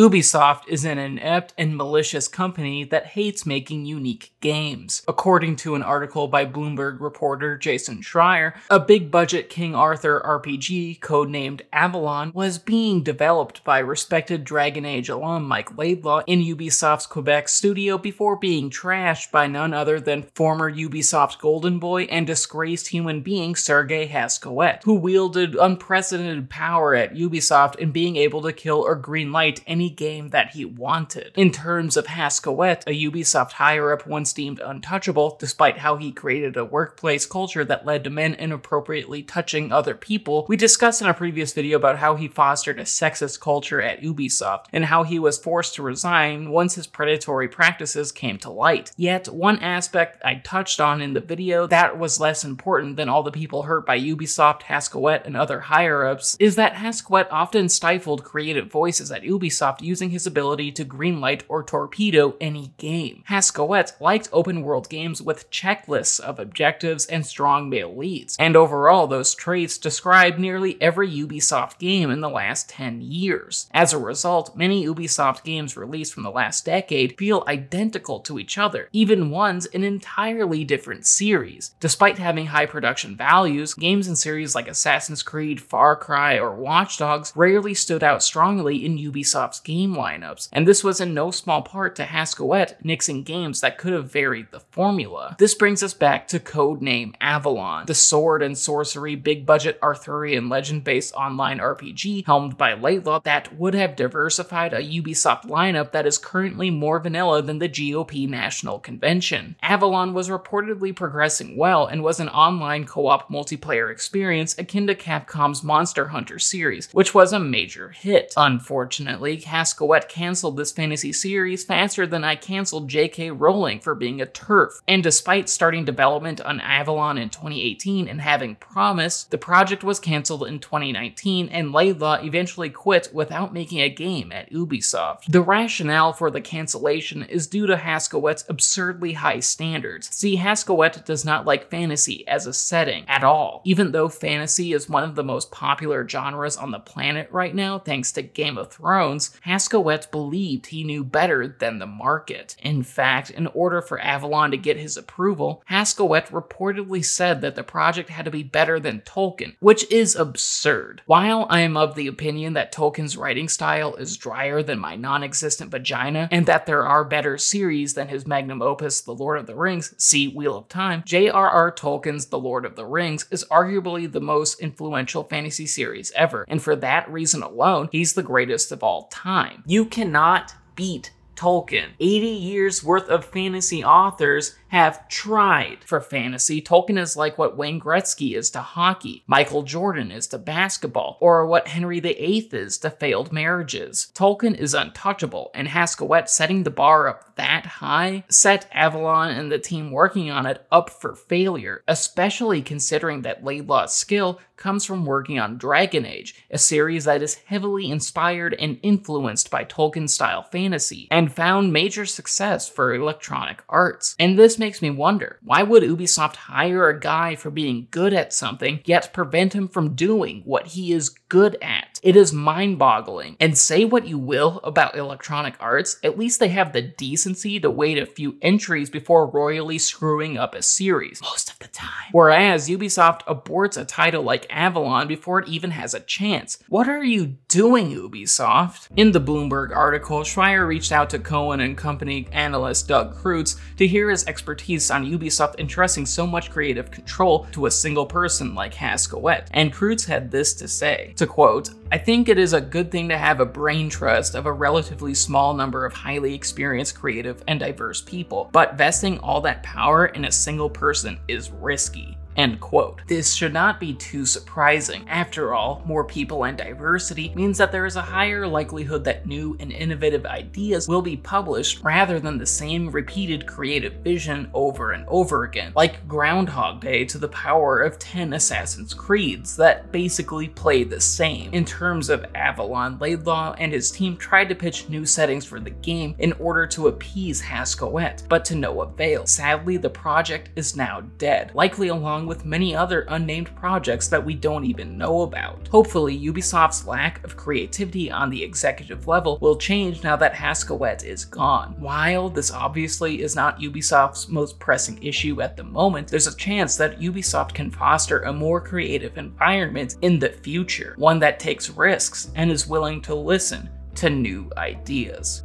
Ubisoft is an inept and malicious company that hates making unique games. According to an article by Bloomberg reporter Jason Schreier, a big-budget King Arthur RPG codenamed Avalon was being developed by respected Dragon Age alum Mike Laidlaw in Ubisoft's Quebec studio before being trashed by none other than former Ubisoft Golden Boy and disgraced human being Serge Hascoet, who wielded unprecedented power at Ubisoft in being able to kill or greenlight any game that he wanted. In terms of Hascoet, a Ubisoft higher-up once deemed untouchable, despite how he created a workplace culture that led to men inappropriately touching other people, we discussed in a previous video about how he fostered a sexist culture at Ubisoft, and how he was forced to resign once his predatory practices came to light. Yet, one aspect I touched on in the video that was less important than all the people hurt by Ubisoft, Hascoet, and other higher-ups is that Hascoet often stifled creative voices at Ubisoft using his ability to greenlight or torpedo any game. Hascoet liked open-world games with checklists of objectives and strong male leads, and overall those traits describe nearly every Ubisoft game in the last 10 years. As a result, many Ubisoft games released from the last decade feel identical to each other, even ones in entirely different series. Despite having high production values, games in series like Assassin's Creed, Far Cry, or Watch Dogs rarely stood out strongly in Ubisoft's game lineups, and this was in no small part to Hascoet nixing games that could have varied the formula. This brings us back to codename Avalon, the sword and sorcery big-budget Arthurian legend-based online RPG helmed by Laidlaw that would have diversified a Ubisoft lineup that is currently more vanilla than the GOP National Convention. Avalon was reportedly progressing well and was an online co-op multiplayer experience akin to Capcom's Monster Hunter series, which was a major hit. Unfortunately, Hascoet canceled this fantasy series faster than I canceled J.K. Rowling for being a TERF, and despite starting development on Avalon in 2018 and having promise, the project was canceled in 2019 and Laidlaw eventually quit without making a game at Ubisoft. The rationale for the cancellation is due to Hascoet's absurdly high standards. See, Hascoet does not like fantasy as a setting at all. Even though fantasy is one of the most popular genres on the planet right now thanks to Game of Thrones, Hascoet believed he knew better than the market. In fact, in order for Avalon to get his approval, Hascoet reportedly said that the project had to be better than Tolkien, which is absurd. While I am of the opinion that Tolkien's writing style is drier than my non-existent vagina, and that there are better series than his magnum opus The Lord of the Rings, see Wheel of Time, J.R.R. Tolkien's The Lord of the Rings is arguably the most influential fantasy series ever, and for that reason alone, he's the greatest of all time. You cannot beat Tolkien. 80 years worth of fantasy authors have tried. For fantasy, Tolkien is like what Wayne Gretzky is to hockey, Michael Jordan is to basketball, or what Henry VIII is to failed marriages. Tolkien is untouchable, and Hascoet setting the bar up that high set Avalon and the team working on it up for failure, especially considering that Laidlaw's skill comes from working on Dragon Age, a series that is heavily inspired and influenced by Tolkien-style fantasy, and found major success for Electronic Arts. And this makes me wonder, why would Ubisoft hire a guy for being good at something, yet prevent him from doing what he is good at? It is mind-boggling. And say what you will about Electronic Arts, at least they have the decency to wait a few entries before royally screwing up a series, most of the time. Whereas Ubisoft aborts a title like Avalon before it even has a chance. What are you doing, Ubisoft? In the Bloomberg article, Schreier reached out to Cohen and Company analyst Doug Kreutz to hear his expertise on Ubisoft entrusting so much creative control to a single person like Hascoet, and Kreutz had this to say, to quote, "I think it is a good thing to have a brain trust of a relatively small number of highly experienced, creative, and diverse people, but vesting all that power in a single person is risky." End quote. This should not be too surprising. After all, more people and diversity means that there is a higher likelihood that new and innovative ideas will be published rather than the same repeated creative vision over and over again, like Groundhog Day to the power of 10 Assassin's Creeds that basically play the same. In terms of Avalon, Laidlaw and his team tried to pitch new settings for the game in order to appease Hascoet, but to no avail. Sadly, the project is now dead, likely along with many other unnamed projects that we don't even know about. Hopefully, Ubisoft's lack of creativity on the executive level will change now that Hascoet is gone. While this obviously is not Ubisoft's most pressing issue at the moment, there's a chance that Ubisoft can foster a more creative environment in the future, one that takes risks and is willing to listen to new ideas.